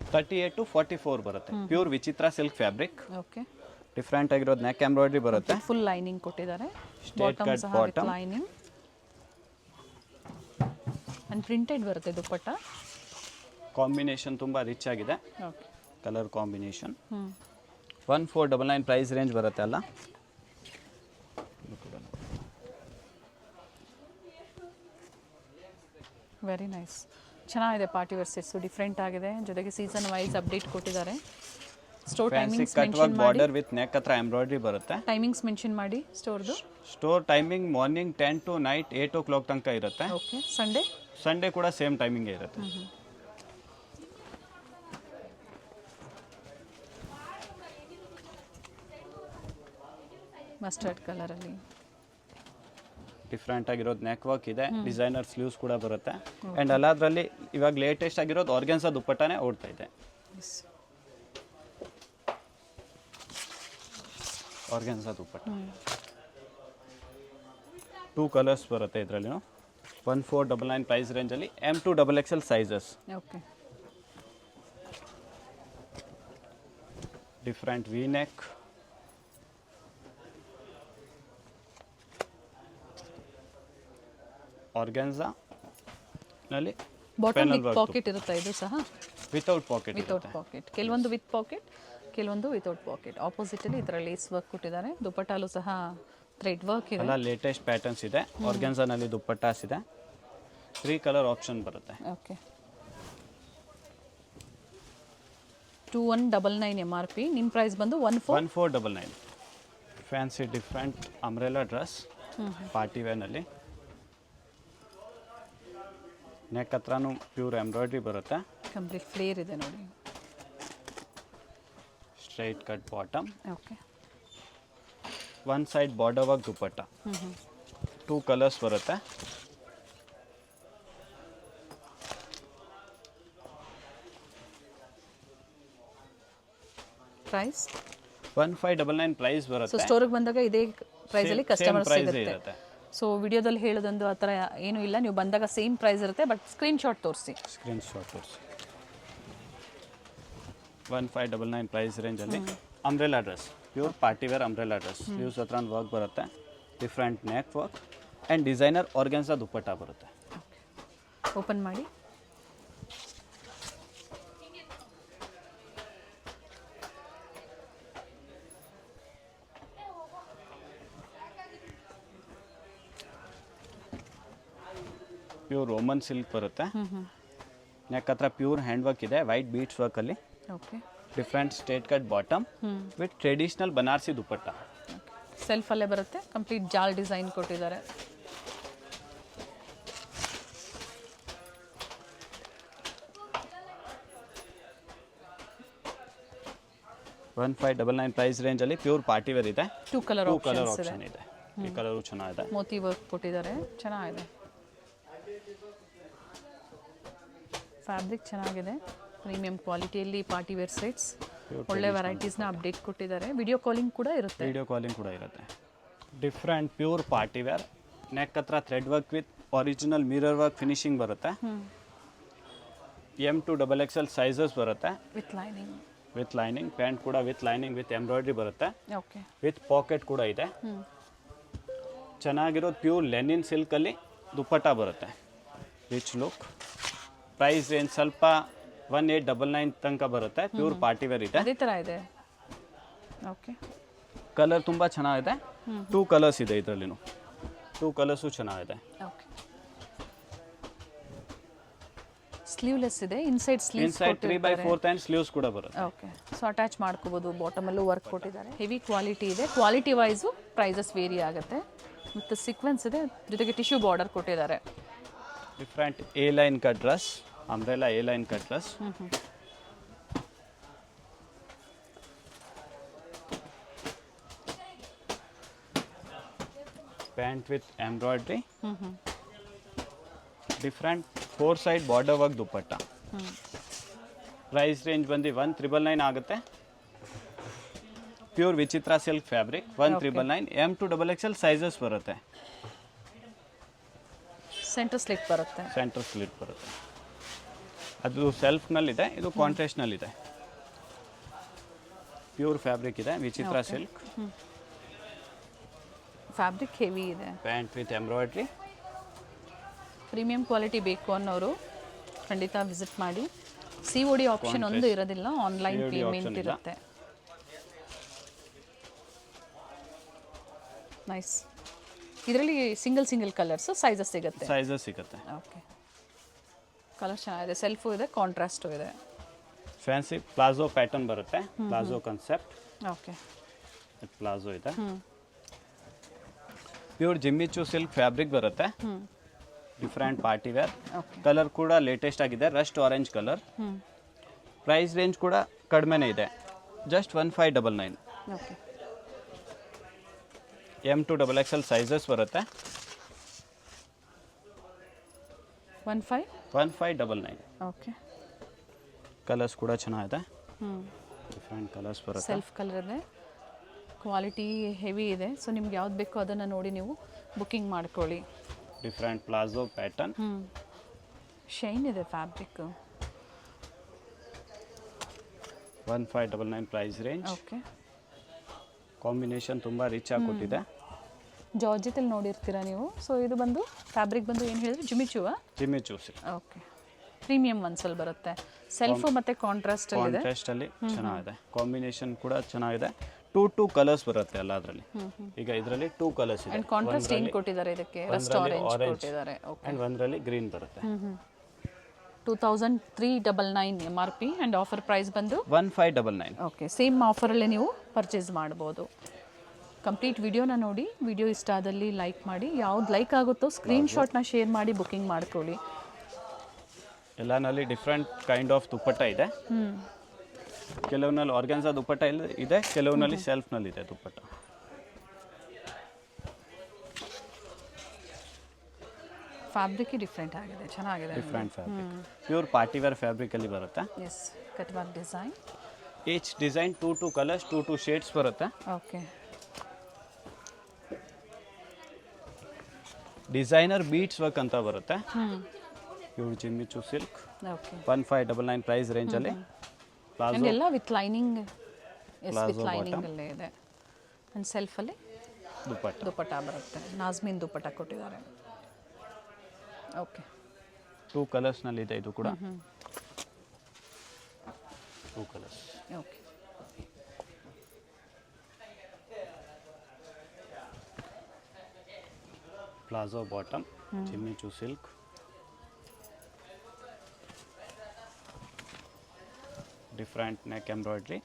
38 to 44 ಬರುತ್ತೆ. ಪ್ಯೂರ್ ವಿಚಿತ್ರ ಸಿಲ್ಕ್ ಫ್ಯಾಬ್ರಿಕ್. ಓಕೆ. ಡಿಫ್ರೆಂಟ್ ಆಗಿರೋದು ನೆಕ್ ಎಂಬ್ರಾಯ್ಡ್ರಿ ಬರುತ್ತೆ. ಫುಲ್ ಲೈನಿಂಗ್ ಕೊಟ್ಟಿದ್ದಾರೆ. ಬಾಟಮ್ ಲೈನಿಂಗ್ ಅಂಡ್ ಪ್ರಿಂಟೆಡ್ ಬರುತ್ತೆ ದುಪ್ಪಟ್ಟ. ಕಾಂಬಿನೇಷನ್ ತುಂಬ ರಿಚ್ ಆಗಿದೆ. Okay. Colour combination. 1499 price range ಬರುತ್ತೆ ಅಲ್ಲ. ವೆರಿ ನೈಸ್, ಚೆನ್ನಾಗಿದೆ. ಪಾರ್ಟಿ ವೇರ್ ಸೆಟ್ಸು ಡಿಫ್ರೆಂಟ್ ಆಗಿದೆ, ಜೊತೆಗೆ ಸೀಸನ್ ವೈಸ್ ಅಪ್ಡೇಟ್ ಕೊಟ್ಟಿದ್ದಾರೆ. Store fancy timings cut mention work ಮಾಡಿ, ಬಾರ್ಡರ್ ವಿತ್ ನೆಕ್ ಹತ್ರ ಎಂಬ್ರಾಯ್ಡ್ರಿ ಬರುತ್ತೆ. ಟೈಮಿಂಗ್ಸ್ ಮೆನ್ಷನ್ ಮಾಡಿ ಸ್ಟೋರ್ದು. Store timing morning 10 to night 8 o'clock ತನಕ ಇರುತ್ತೆ. ಓಕೆ, ಸಂಡೇ ಸಂಡೇ ಕೂಡ ಸೇಮ್ ಟೈಮಿಂಗೇ ಇರುತ್ತೆ. ಮಸ್ಟರ್ಡ್ ಕಲರಲ್ಲಿ ಡಿಫ್ರೆಂಟ್ ಆಗಿರೋದು ನೆಕ್ ವರ್ಕ್ ಇದೆ, ಡಿಸೈನರ್ ಸ್ಲೀವ್ಸ್ ಕೂಡ ಬರುತ್ತೆ. ಆ್ಯಂಡ್ ಎಲ್ಲದರಲ್ಲಿ ಇವಾಗ ಲೇಟೆಸ್ಟ್ ಆಗಿರೋದು ಆರ್ಗೆನ್ಸಾ ದುಪ್ಪಟ್ಟಾನೇ ಓಡ್ತಾ ಇದೆ. ಆರ್ಗೆನ್ಸಾ ದುಪ್ಪಟ್ಟ 2 ಕಲರ್ಸ್ ಬರುತ್ತೆ ಇದರಲ್ಲಿ. 1499 ಪ್ರೈಸ್ ರೇಂಜಲ್ಲಿ M to XXL sizes. Okay, different V neck, organza ನಲ್ಲಿ ಬಾಟಮ್ ವಿತ್ ಪಾಕೆಟ್ ಇರುತ್ತೆ ಇದು ಸಹ. ವಿತೌಟ್ ಪಾಕೆಟ್ ವಿತೌಟ್ ಪಾಕೆಟ್, ಕೆಲವೊಂದು ವಿತ್ ಪಾಕೆಟ್, ಕೆಲವೊಂದು ವಿತೌಟ್ ಪಾಕೆಟ್. ಆಪೋಸಿಟಲ್ಲಿ ಈ ಥರ ಲೇಸ್ ವರ್ಕ್ ಕೊಟ್ಟಿದ್ದಾರೆ. ದುಪ್ಪಟ್ಟಾಲು ಸಹ ಥ್ರೆಡ್ ವರ್ಕ್ ಇದೆ. ಎಲ್ಲ ಲೇಟೆಸ್ಟ್ ಪ್ಯಾಟರ್ನ್ಸ್ ಇದೆ. ಆರ್ಗೆನ್ಸಾನಲ್ಲಿ ದುಪ್ಪಟ್ಟಾಸ್ ಇದೆ. 3 ಕಲರ್ ಆಪ್ಷನ್ ಬರುತ್ತೆ. Okay, 2199 MRP. ನಿಮ್ಮ ಪ್ರೈಸ್ ಬಂದು 1499. Fancy different umbrella dress party ವೇರ್ನಲ್ಲಿ. ನೆಕ್ ಹತ್ರನೂ ಪ್ಯೂರ್ ಎಂಬ್ರಾಯ್ಡ್ರಿ ಬರುತ್ತೆ. ಕಂಪ್ಲೀಟ್ ಫ್ಲೇರ್ ಇದೆ ನೋಡಿ. Straight cut bottom, okay, one side border work dupatta. 2 colours ಬರುತ್ತೆ. ಪ್ರೈಸ್ 1599 ಪ್ರೈಸ್ ಸೊ ಬರುತ್ತೆ. ಸ್ಟೋರಿಗೆ ಬಂದಾಗ ಇದೇ ಪ್ರೈಸಲ್ಲಿ ಕಸ್ಟಮರ್ ಪ್ರೈಸ್ ಸಿಗುತ್ತೆ. ಇರುತ್ತೆ. ಸೊ ವಿಡಿಯೋದಲ್ಲಿ ಹೇಳೋದೊಂದು ಆ ಥರ ಏನೂ ಇಲ್ಲ, ನೀವು ಬಂದಾಗ ಸೇಮ್ ಪ್ರೈಸ್ ಇರುತ್ತೆ. ಬಟ್ ಸ್ಕ್ರೀನ್ಶಾಟ್ ತೋರಿಸಿ. ಸ್ಕ್ರೀನ್ಶಾಟ್ ತೋರಿಸಿ. 1599 ಪ್ರೈಸ್ ರೇಂಜಲ್ಲಿ umbrella dress, pure party wear umbrella dress. Sleeves ಹತ್ರ ವರ್ಕ್ ಬರುತ್ತೆ, different neck work and designer organza dupatta ಬರುತ್ತೆ. ಓಪನ್ ಮಾಡಿ. ಪ್ಯೂರ್ ರೋಮನ್ ಸಿಲ್ಕ್ ಬರುತ್ತೆ. ನೆಕ್ ಹತ್ರ ಪ್ಯೂರ್ ಹ್ಯಾಂಡ್ ವರ್ಕ್ ಇದೆ, ವೈಟ್ ಬೀಟ್ಸ್ ವರ್ಕಲ್ಲಿ. Okay, different straight cut bottom with traditional Banarasi dupatta. ಸೆಲ್ಫಲ್ಲೇ ಬರುತ್ತೆ. ಕಂಪ್ಲೀಟ್ ಜಾಲ್ ಡಿಸೈನ್ ಕೊಟ್ಟಿದ್ದಾರೆ. $1599 ಪ್ರೈಸ್ ರೇಂಜಲ್ಲಿ ಪ್ಯೂರ್ ಪಾರ್ಟಿ ವೇರ್ ಇದೆ. 2 ಕಲರ್ 2 ಕಲರ್ ಆಪ್ಷನ್ಸ್ ಇದೆ. ಆಪ್ಷನ್ ಇದೆ. ಈ ಕಲರು ಚೆನ್ನಾಗಿದೆ. ಮೋತಿ ವರ್ಕ್ ಕೊಟ್ಟಿದ್ದಾರೆ, ಚೆನ್ನಾಗಿದೆ. ಫ್ಯಾಬ್ರಿಕ್ ಚೆನ್ನಾಗಿದೆ, ಪ್ರೀಮಿಯಂ ಕ್ವಾಲಿಟಿಯಲ್ಲಿ ಪಾರ್ಟಿ ವೇರ್ ಸೆಟ್ಸ್. ಒಳ್ಳೆ ವೆರೈಟೀಸ್ನ ಅಪ್ಡೇಟ್ ಕೊಟ್ಟಿದ್ದಾರೆ. ವಿಡಿಯೋ ಕಾಲಿಂಗ್ ಕೂಡ ಇರುತ್ತೆ. ವಿಡಿಯೋ ಕಾಲಿಂಗ್ ಕೂಡ ಇರುತ್ತೆ. Different pure party wear, neck ಹತ್ರ thread work with original mirror work finishing ಬರುತ್ತೆ. M to XXL ಸೈಜಸ್ ಬರುತ್ತೆ. ವಿತ್ ಲೈನಿಂಗ್ ಪ್ಯಾಂಟ್ ಕೂಡ ವಿತ್ ಲೈನಿಂಗ್ ವಿತ್ ಎಂಬ್ರಾಯ್ಡ್ರಿ ಬರುತ್ತೆ. ಓಕೆ, ವಿತ್ ಪಾಕೆಟ್ ಕೂಡ ಇದೆ. ಚೆನ್ನಾಗಿರೋದು ಪ್ಯೂರ್ ಲೆನಿನ್ ಸಿಲ್ಕಲ್ಲಿ ದುಪ್ಪಟ್ಟ ಬರುತ್ತೆ. Rich look. ಪ್ರೈಸ್ ರೇಂಜ್ ಸ್ವಲ್ಪ 1899 ತನಕ ಬರುತ್ತೆ. ಪ್ಯೂರ್ ಪಾರ್ಟಿ ವೇರ್ ಇದೆ. ಅದೇ ಥರ ಇದೆ. ಓಕೆ, ಕಲರ್ ತುಂಬ ಚೆನ್ನಾಗಿದೆ. 2 ಕಲರ್ಸ್ ಇದೆ ಇದರಲ್ಲಿನೂ. 2 ಕಲರ್ಸು ಚೆನ್ನಾಗಿದೆ. ಓಕೆ, ಸ್ಲೀವ್ಲೆಸ್ ಇದೆ. Inside sleeves inside 3/4 and sleeves ಕೂಡ ಬರುತ್ತೆ. ಓಕೆ, ಸೊ ಅಟ್ಯಾಚ್ ಮಾಡ್ಕೋಬೋದು. ಬಾಟಮಲ್ಲೂ ವರ್ಕ್ ಕೊಟ್ಟಿದ್ದಾರೆ. ಹೆವಿ ಕ್ವಾಲಿಟಿ ಇದೆ. ಕ್ವಾಲಿಟಿ ವೈಸು ಪ್ರೈಸಸ್ ವೇರಿ ಆಗುತ್ತೆ. ಮತ್ತು ಸೀಕ್ವೆನ್ಸ್ ಇದೆ, ಜೊತೆಗೆ ಟಿಶ್ಯೂ ಬಾರ್ಡರ್ ಕೊಟ್ಟಿದ್ದಾರೆ. Different A line cut dress, umbrella A line cut dress. Pant with embroidery. Different 4 side border work dupatta. Price range ಬಂದು 1999 ಆಗುತ್ತೆ. ಪ್ಯೂರ್ ವಿಚಿತ್ರ silk fabric. 1999. M to XXL sizes ಬರುತ್ತೆ. Centre slit ಬರುತ್ತೆ. Centre slit ಬರುತ್ತೆ. ಅದು ಸೆಲ್ಫ್ನಲ್ಲಿದೆ, ಇದು ಕಾಂಟ್ರಾಸ್ಟ್ನಲ್ಲಿದೆ. Pure fabric ಇದೆ, ವಿಚಿತ್ರ ಸಿಲ್ಕ್. ಫ್ಯಾಬ್ರಿಕ್ ಹೆವಿ ಇದೆ. Pant with embroidery. Premium quality ಬೇಕು ಅನ್ನೋರು ಖಂಡಿತ ವಿಸಿಟ್ ಮಾಡಿ. COD ಆಪ್ಷನ್ ಒಂದು ಇರೋದಿಲ್ಲ, ಆನ್ಲೈನ್ COD ಪೇಮೆಂಟ್ option ಇಲ್ಲ. ಇರುತ್ತೆ. ನೈಸ್. ಇದರಲ್ಲಿ ಸಿಂಗಲ್ ಕಲರ್ಸ್ ಸೈಜಸ್ ಸಿಗುತ್ತೆ. ಸೈಜಸ್ ಸಿಗುತ್ತೆ. ಓಕೆ, ಕಲರ್ ಚೆನ್ನಾಗಿದೆ, ಸೆಲ್ಫು ಇದೆ, ಕಾಂಟ್ರಾಸ್ಟು ಇದೆ. ಫ್ಯಾನ್ಸಿ ಪ್ಲಾಜೋ ಪ್ಯಾಟರ್ನ್ ಬರುತ್ತೆ, ಪ್ಲಾಜೋ ಕಾನ್ಸೆಪ್ಟ್. ಓಕೆ, ಪ್ಲಾಜೋ ಇದೆ. ಪ್ಯೂರ್ ಜಿಮ್ಮಿಚು ಸಿಲ್ಕ್ ಫ್ಯಾಬ್ರಿಕ್ ಬರುತ್ತೆ. Different party wear. ಕಲರ್ ಕೂಡ ಲೇಟೆಸ್ಟ್ ಆಗಿದೆ, rust orange colour. Price range ಕೂಡ ಕಡಿಮೆನೇ ಇದೆ, just 1599. Okay, M to XXL sizes ಬರುತ್ತೆ. 1599. ಓಕೆ, ಕಲರ್ಸ್ ಕೂಡ ಚೆನ್ನಾಗಿದೆ, ಡಿಫ್ರೆಂಟ್ ಕಲರ್ಸ್ ಬರುತ್ತೆ. ಸೆಲ್ಫ್ ಕಲರ್ ಇದೆ, ಕ್ವಾಲಿಟಿ ಹೆವಿ ಇದೆ. ಸೊ ನಿಮ್ಗೆ ಯಾವ್ದು ಬೇಕೋ ಅದನ್ನು ನೋಡಿ ನೀವು ಬುಕ್ಕಿಂಗ್ ಮಾಡ್ಕೊಳ್ಳಿ. Different palazzo pattern. ಶೈನ್ ಇದೆ fabric. 1599 price range. Okay, combination ತುಂಬ ರಿಚ್ ಆಗಿ ಕೊಟ್ಟಿದೆ. ಜಾರ್ಜೆಟಲ್ಲಿ ನೋಡಿರ್ತೀರಾ ನೀವು. ಸೊ ಇದು ಬಂದು ಫ್ಯಾಬ್ರಿಕ್ ಬಂದು ಏನು ಹೇಳಿದ್ರೆ ಜಿಮಿಚುವಾ? ಜಿಮಿಚು. ಓಕೆ, ಪ್ರೀಮಿಯಂ ಒನ್ಸಲ್ಲಿ ಬರುತ್ತೆ. ಸೆಲ್ಫು ಮತ್ತು ಕಾಂಟ್ರಾಸ್ಟಲ್ಲಿ ಇದೆ. ಕಾಂಟ್ರಾಸ್ಟಲ್ಲಿ ಚೆನ್ನಾಗಿದೆ, ಕಾಂಬಿನೇಷನ್ ಕೂಡ ಚೆನ್ನಾಗಿದೆ. 2 ಕಲರ್ಸ್ ಬರುತ್ತೆ ಅಲ್ಲ ಅದರಲ್ಲಿ. ಈಗ ಇದರಲ್ಲಿ 2 ಕಲರ್ಸ್ ಇದೆ. ಅಂಡ್ ಕಾಂಟ್ರಾಸ್ಟ್ ಏನು ಕೊಟ್ಟಿದ್ದಾರೆ ಇದಕ್ಕೆ? ರಸ್ಟ್ ಆರೆಂಜ್ ಕೊಟ್ಟಿದ್ದಾರೆ. ಓಕೆ, ಅಂಡ್ ಒಂದರಲ್ಲಿ ಗ್ರೀನ್ ಬರುತ್ತೆ. 2399 MRP ಆ್ಯಂಡ್ ಆಫರ್ ಪ್ರೈಸ್ ಬಂದು 1599. ಓಕೆ, ಸೇಮ್ ಆಫರಲ್ಲಿ ನೀವು ಪರ್ಚೇಸ್ ಮಾಡ್ಬೋದು. ಕಂಪ್ಲೀಟ್ ವಿಡಿಯೋನ ನೋಡಿ, ವಿಡಿಯೋ ಇಷ್ಟ ಆದಲ್ಲಿ ಲೈಕ್ ಮಾಡಿ, ಯಾವ್ದು ಲೈಕ್ ಆಗುತ್ತೋ ಸ್ಕ್ರೀನ್ಶಾಟ್ನ ಶೇರ್ ಮಾಡಿ ಬುಕ್ಕಿಂಗ್ ಮಾಡ್ಕೊಳ್ಳಿ. ಎಲ್ಲನಲ್ಲಿ ಡಿಫ್ರೆಂಟ್ ಕೈಂಡ್ ಆಫ್ ದುಪ್ಪಟ್ಟ ಇದೆ. ಕೆಲವನಲ್ಲಿ ಆರ್ಗಾನ್ಸಾ ದುಪ್ಪಟ್ಟ ಇದೆ, ಕೆಲವನಲ್ಲಿ ಸೆಲ್ಫ್ನಲ್ಲಿ ಇದೆ ದುಪ್ಪಟ್ಟ. ಫ್ಯಾಬ್ರಿಕ್ ಡಿಫ್ರೆಂಟ್ ಆಗಿದೆ, ಚೆನ್ನಾಗಿದೆ. Different fabric, pure party wear fabric ಅಲ್ಲಿ ಬರುತ್ತೆ. Yes, cut work design. Each design 2 colours, 2 shades ಬರುತ್ತೆ. ಓಕೆ, ಡಿಸೈನರ್ ಬೀಟ್ಸ್ ವರ್ಕ್ ಅಂತ ಬರುತ್ತೆ. Pure Jimmy Choo silk. Okay, 1599 price range ಅಲ್ಲಿ. ಪ್ಲಾಜೋ ಎಲ್ಲ with lining. Yes, with lining ಅಲ್ಲೇ ಇದೆ. ಅಂಡ್ ಸೆಲ್ಫಲ್ಲಿ ದುಪ್ಪಟ್ಟ ಬರುತ್ತೆ. ನಾಜ್ಮಿನ್ ದುಪ್ಪಟ್ಟ ಕೊಟ್ಟಿದ್ದಾರೆ. ಓಕೆ, 2 ಕಲರ್ಸ್ನಲ್ಲಿ ಇದೆ ಇದು ಕೂಡ. 2 colours. Okay, palazzo bottom, Jimmy Choo silk. Different neck embroidery.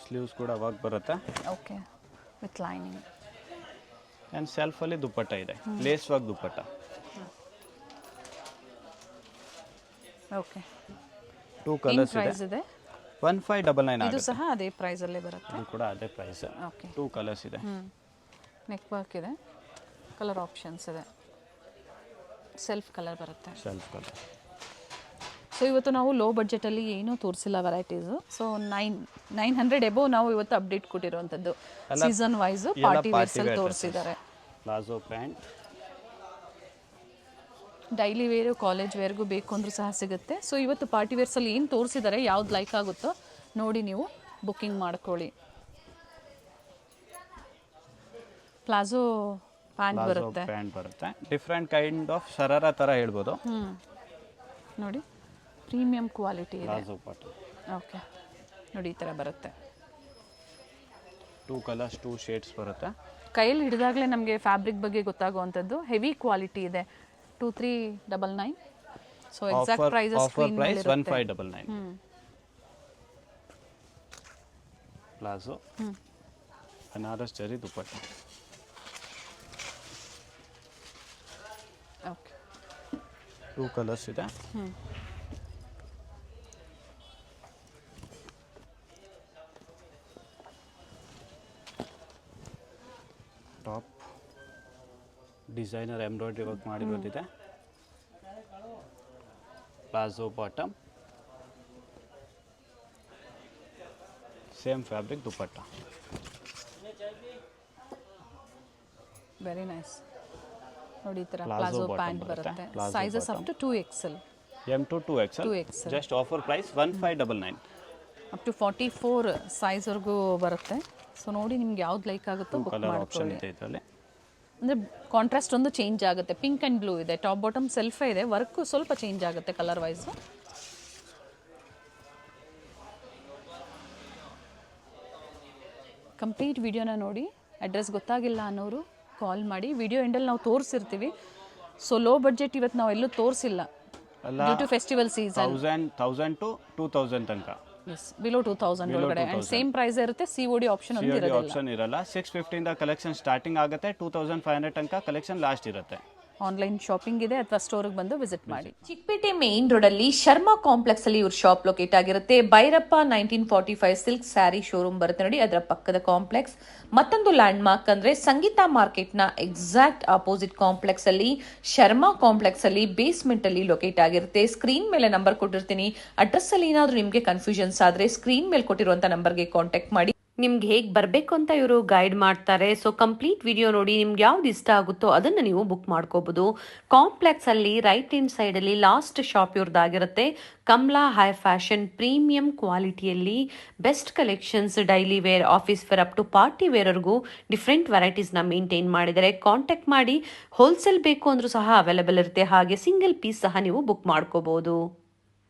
Sleeves ಕೂಡ ವರ್ಕ್ ಬರುತ್ತೆ. Okay, with lining. ಆ್ಯಂಡ್ ಸೆಲ್ಫಲ್ಲಿ ದುಪ್ಪಟ್ಟ ಇದೆ, lace work dupatta. Okay, 2 colours ಇದೆ. ಪ್ರೈಸ್ ಇದೆ 1599 ಇದು ಆಗುತ್ತೆ. ಸಹ ಅದೇ ಪ್ರೈಸಲ್ಲೇ ಬರುತ್ತೆ. ಇದು ಕೂಡ ಅದೇ ಪ್ರೈಸ್. ಓಕೆ, 2 ಕಲರ್ಸ್ ಇದೆ. ನೆಕ್ ವರ್ಕ್ ಇದೆ, ಕಲರ್ ಆಪ್ಷನ್ಸ್ ಇದೆ, ಸೆಲ್ಫ್ ಕಲರ್ ಬರುತ್ತೆ. Self colour. ಸೊ ಇವತ್ತು ನಾವು ಲೋ ಬಡ್ಜೆಟಲ್ಲಿ ಏನೂ ತೋರಿಸಿಲ್ಲ ವೆರೈಟೀಸು. ಸೊ 900 ಎಬೋ ನಾವು ಇವತ್ತು ಅಪ್ಡೇಟ್ ಕೊಟ್ಟಿರುವಂಥದ್ದು. ಸೀಸನ್ ವೈಸು ಪಾರ್ಟಿ ವೇರ್ಸಲ್ಲಿ ತೋರಿಸಿದ್ದಾರೆ. Palazzo pant. Daily wear, college ವೇರ್ಗೂ ಬೇಕು ಅಂದರೂ ಸಹ ಸಿಗುತ್ತೆ. ಸೊ ಇವತ್ತು ಪಾರ್ಟಿ ವೇರ್ಸಲ್ಲಿ ಏನು ತೋರಿಸಿದ್ದಾರೆ, ಯಾವ್ದು ಲೈಕ್ ಆಗುತ್ತೋ ನೋಡಿ ನೀವು ಬುಕ್ಕಿಂಗ್ ಮಾಡ್ಕೊಳ್ಳಿ. ಪ್ಲಾಜೋ ಪ್ಯಾಂಟ್ ಬರುತ್ತೆ. ಪ್ಯಾಂಟ್ ಬರುತ್ತೆ, ಡಿಫ್ರೆಂಟ್ ಕೈಂಡ್ ಆಫ್ ಶರಾರ ಥರ ಹೇಳ್ಬೋದು. ನೋಡಿ, ಪ್ರೀಮಿಯಂ ಕ್ವಾಲಿಟಿ ಇದೆ. Palazzo pot. ಓಕೆ, ನೋಡಿ ಈ ಥರ ಬರುತ್ತೆ. 2 ಕಲರ್ಸ್, 2 ಶೇಡ್ಸ್ ಬರುತ್ತೆ. ಕೈಯಲ್ಲಿ ಹಿಡಿದಾಗಲೇ ನಮಗೆ ಫ್ಯಾಬ್ರಿಕ್ ಬಗ್ಗೆ ಗೊತ್ತಾಗುವಂಥದ್ದು. ಹೆವಿ ಕ್ವಾಲಿಟಿ ಇದೆ. 2399. So exact price offer price 1599. Palazzo, Banaras zari dupatta. Okay, 2 colours ಇದೆ. ಟಾಪ್ ಡಿಸೈನರ್ ಎಂಬ್ರಾಯ್ಡ್ರಿ ವರ್ಕ್ ಮಾಡಿರೋದಿದೆ. Palazzo bottom, same fabric dupatta. Very nice. ನೋಡಿ ಈ ಥರ ಪ್ಲಾಜೋ ಪ್ಯಾಂಟ್ ಬರುತ್ತೆ. Sizes up to 2XL. M to 2XL. Just offer price 1599. Up to 44 ಸೈಜ್ವರೆಗೂ ಬರುತ್ತೆ. So ನೋಡಿ ನಿಮ್ಗೆ ಯಾವ್ದು ಲೈಕ್ ಆಗುತ್ತೋ ಬುಕ್ ಮಾಡ್ಕೊಳ್ಳಿ. ಅಂದರೆ ಕಾಂಟ್ರಾಸ್ಟ್ ಒಂದು ಚೇಂಜ್ ಆಗುತ್ತೆ. ಪಿಂಕ್ ಆ್ಯಂಡ್ ಬ್ಲೂ ಇದೆ, ಟಾಪ್ ಬಾಟಮ್ ಸೆಲ್ಫೇ ಇದೆ, ವರ್ಕು ಸ್ವಲ್ಪ ಚೇಂಜ್ ಆಗುತ್ತೆ ಕಲರ್ ವೈಸು. ಕಂಪ್ಲೀಟ್ ವಿಡಿಯೋನ ನೋಡಿ. ಅಡ್ರೆಸ್ ಗೊತ್ತಾಗಿಲ್ಲ ಅನ್ನೋರು ಕಾಲ್ ಮಾಡಿ. ವಿಡಿಯೋ ಎಂಡಲ್ಲಿ ನಾವು ತೋರಿಸಿರ್ತೀವಿ. ಸೊ ಲೋ ಬಡ್ಜೆಟ್ ಇವತ್ತು ನಾವು ಎಲ್ಲೂ ತೋರಿಸಿಲ್ಲ ಎಲ್ಲ due to festival season. 1000 to 2000 ತನಕ. ಎಸ್, ಬಿಲೋ 2000 ಒಳಗಡೆ ಆ್ಯಂಡ್ ಸೇಮ್ ಪ್ರೈಸ್ ಇರುತ್ತೆ. COD ಆಪ್ಷನ್ ಒಂದು ಇರೋದಿಲ್ಲ. ಆಪ್ಷನ್ ಇರಲ್ಲ. 650 ಇಂದ ಕಲೆಕ್ಷನ್ ಸ್ಟಾರ್ಟಿಂಗ್ ಆಗುತ್ತೆ, 2500 ತನಕ ಕಲೆಕ್ಷನ್ ಲಾಸ್ಟ್ ಇರುತ್ತೆ. ಆನ್ಲೈನ್ ಶಾಪಿಂಗ್ ಇದೆ ಅಥವಾ ಸ್ಟೋರ್ಗೆ ಬಂದು ವಿಸಿಟ್ ಮಾಡಿ. ಚಿಕ್ಕಪೇಟೆ ಮೇನ್ ರೋಡ್ ಅಲ್ಲಿ ಶರ್ಮಾ ಕಾಂಪ್ಲೆಕ್ಸ್ ಅಲ್ಲಿ ಇವ್ರ ಶಾಪ್ ಲೊಕೇಟ್ ಆಗಿರುತ್ತೆ. ಭೈರಪ್ಪ 1945 ಸಿಲ್ಕ್ ಸ್ಯಾರಿ ಶೋರೂಮ್ ಬರುತ್ತೆ ನೋಡಿ, ಅದರ ಪಕ್ಕದ ಕಾಂಪ್ಲೆಕ್ಸ್. ಮತ್ತೊಂದು ಲ್ಯಾಂಡ್ ಮಾರ್ಕ್ ಅಂದ್ರೆ ಸಂಗೀತ ಮಾರ್ಕೆಟ್ ನ ಎಕ್ಸಾಕ್ಟ್ ಆಪೋಸಿಟ್ ಕಾಂಪ್ಲೆಕ್ಸ್ ಅಲ್ಲಿ ಶರ್ಮಾ ಕಾಂಪ್ಲೆಕ್ಸ್ ಅಲ್ಲಿ ಬೇಸ್ಮೆಂಟ್ ಅಲ್ಲಿ ಲೊಕೇಟ್ ಆಗಿರುತ್ತೆ. ಸ್ಕ್ರೀನ್ ಮೇಲೆ ನಂಬರ್ ಕೊಟ್ಟಿರ್ತೀನಿ. ಅಡ್ರೆಸ್ ಅಲ್ಲಿ ಏನಾದ್ರೂ ನಿಮ್ಗೆ ಕನ್ಫ್ಯೂಷನ್ಸ್ ಆದ್ರೆ ಸ್ಕ್ರೀನ್ ಮೇಲೆ ಕೊಟ್ಟಿರುವಂತ ನಂಬರ್ಗೆ ಕಾಂಟ್ಯಾಕ್ಟ್ ಮಾಡಿ. ನಿಮ್ಗೆ ಹೇಗೆ ಬರಬೇಕು ಅಂತ ಇವರು ಗೈಡ್ ಮಾಡ್ತಾರೆ. ಸೊ ಕಂಪ್ಲೀಟ್ ವಿಡಿಯೋ ನೋಡಿ, ನಿಮ್ಗೆ ಯಾವ್ದು ಇಷ್ಟ ಆಗುತ್ತೋ ಅದನ್ನು ನೀವು ಬುಕ್ ಮಾಡ್ಕೋಬಹುದು. ಕಾಂಪ್ಲೆಕ್ಸ್ ಅಲ್ಲಿ ರೈಟ್ ಹ್ಯಾಂಡ್ ಸೈಡ್ ಅಲ್ಲಿ ಲಾಸ್ಟ್ ಶಾಪ್ ಇವ್ರದ್ದಾಗಿರುತ್ತೆ. ಕಮಲಾ ಹೈ ಫ್ಯಾಷನ್ ಪ್ರೀಮಿಯಂ ಕ್ವಾಲಿಟಿಯಲ್ಲಿ best collections, daily wear, office wear up to party ವೇರ್ವರೆಗೂ ಡಿಫ್ರೆಂಟ್ ವೆರೈಟೀಸ್ನ ಮೇಂಟೈನ್ ಮಾಡಿದರೆ ಕಾಂಟ್ಯಾಕ್ಟ್ ಮಾಡಿ. ಹೋಲ್ಸೇಲ್ ಬೇಕು ಅಂದ್ರೂ ಸಹ ಅವೈಲೇಬಲ್ ಇರುತ್ತೆ. ಹಾಗೆ ಸಿಂಗಲ್ ಪೀಸ್ ಸಹ ನೀವು ಬುಕ್ ಮಾಡ್ಕೋಬಹುದು.